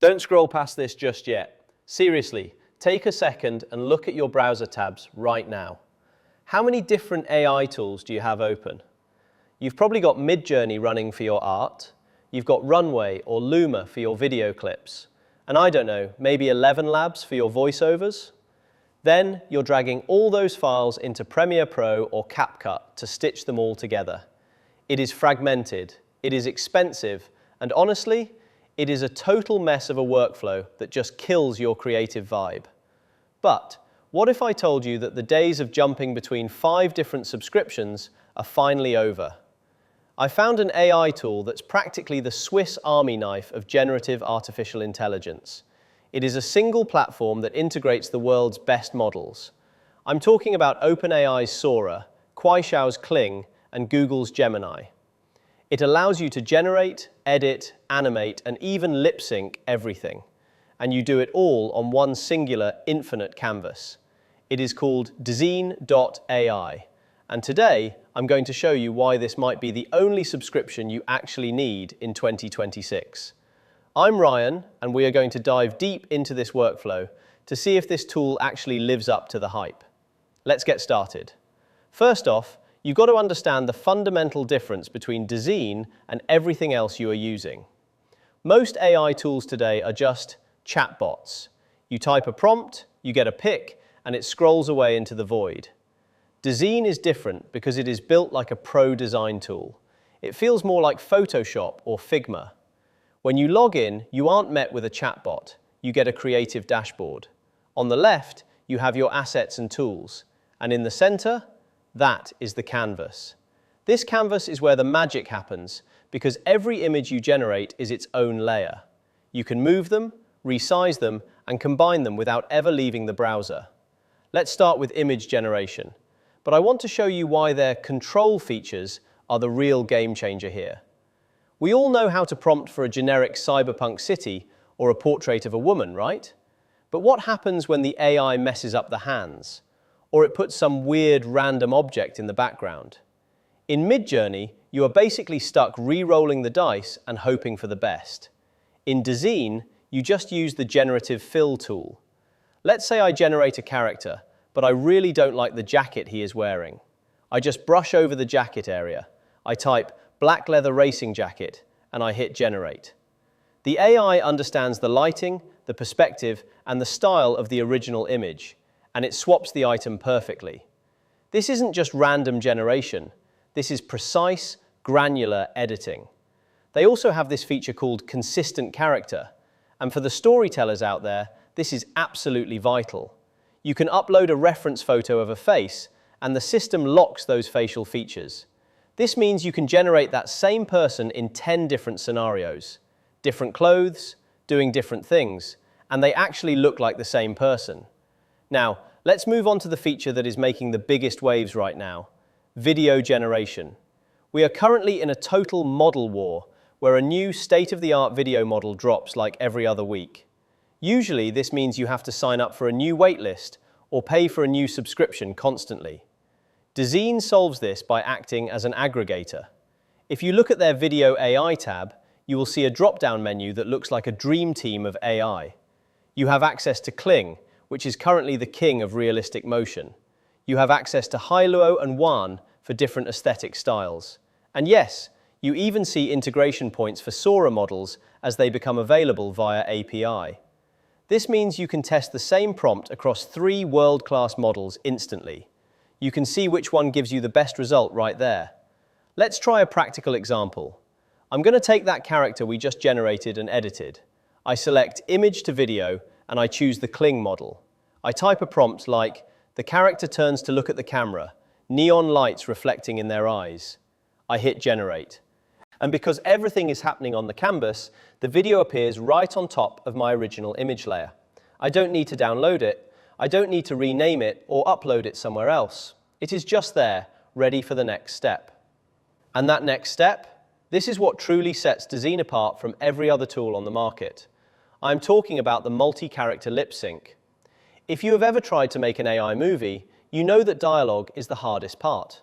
Don't scroll past this just yet. Seriously, take a second and look at your browser tabs right now. How many different AI tools do you have open? You've probably got Midjourney running for your art, you've got Runway or Luma for your video clips, and I don't know, maybe 11 Labs for your voiceovers? Then you're dragging all those files into Premiere Pro or CapCut to stitch them all together. It is fragmented, it is expensive, and honestly, it is a total mess of a workflow that just kills your creative vibe. But what if I told you that the days of jumping between 5 different subscriptions are finally over? I found an AI tool that's practically the Swiss Army knife of generative artificial intelligence. It is a single platform that integrates the world's best models. I'm talking about OpenAI's Sora, Kuaishou's Kling, and Google's Gemini. It allows you to generate, edit, animate, and even lip sync everything. And you do it all on one singular, infinite canvas. It is called Dzine.ai. And today, I'm going to show you why this might be the only subscription you actually need in 2026. I'm Ryan, and we are going to dive deep into this workflow to see if this tool actually lives up to the hype. Let's get started. First off, you've got to understand the fundamental difference between Dzine and everything else you are using. Most AI tools today are just chatbots. You type a prompt, you get a pic, and it scrolls away into the void. Dzine is different because it is built like a pro design tool. It feels more like Photoshop or Figma. When you log in, you aren't met with a chatbot, you get a creative dashboard. On the left, you have your assets and tools, and in the center, that is the canvas. This canvas is where the magic happens because every image you generate is its own layer. You can move them, resize them, and combine them without ever leaving the browser. Let's start with image generation, but I want to show you why their control features are the real game changer here. We all know how to prompt for a generic cyberpunk city or a portrait of a woman, right? But what happens when the AI messes up the hands? Or it puts some weird random object in the background? In Midjourney, you are basically stuck re-rolling the dice and hoping for the best. In Dzine, you just use the generative fill tool. Let's say I generate a character, but I really don't like the jacket he is wearing. I just brush over the jacket area. I type black leather racing jacket, and I hit generate. The AI understands the lighting, the perspective, and the style of the original image, and it swaps the item perfectly. This isn't just random generation. This is precise, granular editing. They also have this feature called consistent character, and for the storytellers out there, this is absolutely vital. You can upload a reference photo of a face, and the system locks those facial features. This means you can generate that same person in 10 different scenarios, different clothes, doing different things, and they actually look like the same person. Now, let's move on to the feature that is making the biggest waves right now, video generation. We are currently in a total model war, where a new state-of-the-art video model drops like every other week. Usually, this means you have to sign up for a new waitlist or pay for a new subscription constantly. Dzine solves this by acting as an aggregator. If you look at their Video AI tab, you will see a drop-down menu that looks like a dream team of AI. You have access to Kling, which is currently the king of realistic motion. You have access to Hailuo and Wan for different aesthetic styles. And yes, you even see integration points for Sora models as they become available via API. This means you can test the same prompt across 3 world-class models instantly. You can see which one gives you the best result right there. Let's try a practical example. I'm going to take that character we just generated and edited. I select Image to Video, and I choose the Kling model. I type a prompt like, the character turns to look at the camera, neon lights reflecting in their eyes. I hit Generate. And because everything is happening on the canvas, the video appears right on top of my original image layer. I don't need to download it. I don't need to rename it or upload it somewhere else. It is just there, ready for the next step. And that next step? This is what truly sets Dzine apart from every other tool on the market. I'm talking about the multi-character lip sync. If you have ever tried to make an AI movie, you know that dialogue is the hardest part.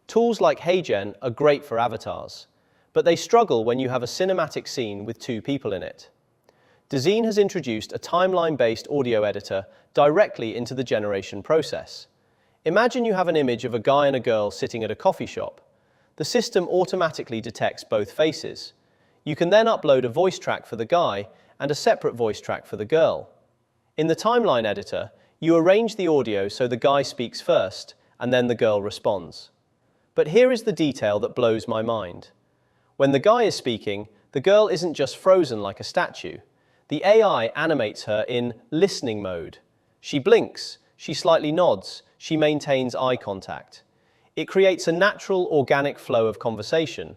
Tools like HeyGen are great for avatars, but they struggle when you have a cinematic scene with 2 people in it. Dzine has introduced a timeline-based audio editor directly into the generation process. Imagine you have an image of a guy and a girl sitting at a coffee shop. The system automatically detects both faces. You can then upload a voice track for the guy and a separate voice track for the girl. In the timeline editor, you arrange the audio so the guy speaks first and then the girl responds. But here is the detail that blows my mind. When the guy is speaking, the girl isn't just frozen like a statue. The AI animates her in listening mode. She blinks, she slightly nods, she maintains eye contact. It creates a natural, organic flow of conversation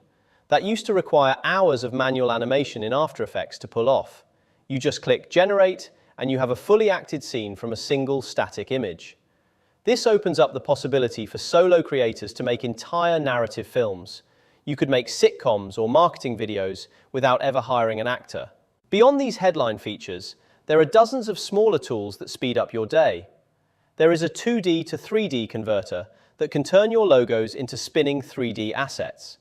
that used to require hours of manual animation in After Effects to pull off. You just click Generate, and you have a fully acted scene from a single static image. This opens up the possibility for solo creators to make entire narrative films. You could make sitcoms or marketing videos without ever hiring an actor. Beyond these headline features, there are dozens of smaller tools that speed up your day. There is a 2D to 3D converter that can turn your logos into spinning 3D assets.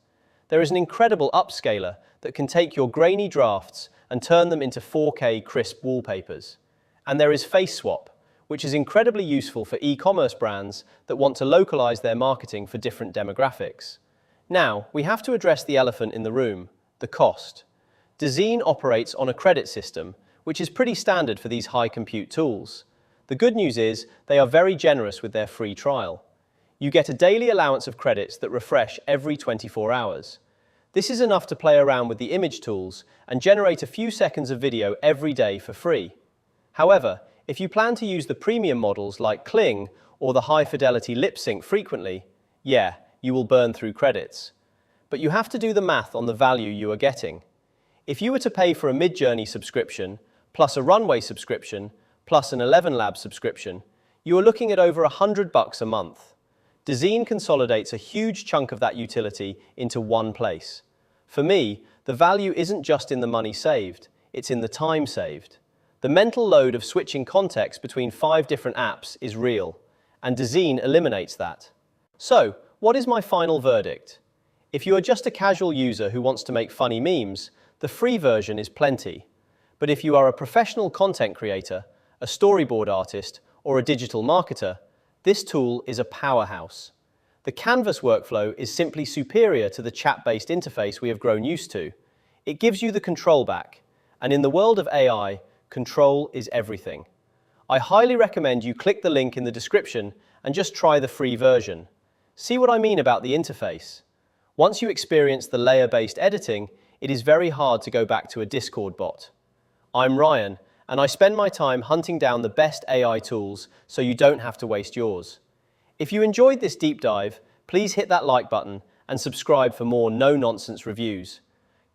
There is an incredible upscaler that can take your grainy drafts and turn them into 4K crisp wallpapers. And there is Face Swap, which is incredibly useful for e-commerce brands that want to localize their marketing for different demographics. Now, we have to address the elephant in the room, the cost. Dzine operates on a credit system, which is pretty standard for these high compute tools. The good news is they are very generous with their free trial. You get a daily allowance of credits that refresh every 24 hours. This is enough to play around with the image tools and generate a few seconds of video every day for free. However, if you plan to use the premium models like Kling or the high-fidelity lip sync frequently, you will burn through credits. But you have to do the math on the value you are getting. If you were to pay for a Midjourney subscription, plus a Runway subscription, plus an 11 Labs subscription, you are looking at over $100 a month. Dzine consolidates a huge chunk of that utility into one place. For me, the value isn't just in the money saved, it's in the time saved. The mental load of switching context between 5 different apps is real, and Dzine eliminates that. So, what is my final verdict? If you are just a casual user who wants to make funny memes, the free version is plenty. But if you are a professional content creator, a storyboard artist, or a digital marketer, this tool is a powerhouse. The Canvas workflow is simply superior to the chat-based interface we have grown used to. It gives you the control back, and in the world of AI, control is everything. I highly recommend you click the link in the description and just try the free version. See what I mean about the interface? Once you experience the layer-based editing, it is very hard to go back to a Discord bot. I'm Ryan, and I spend my time hunting down the best AI tools so you don't have to waste yours. If you enjoyed this deep dive, please hit that like button and subscribe for more no-nonsense reviews.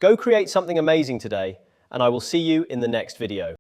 Go create something amazing today, and I will see you in the next video.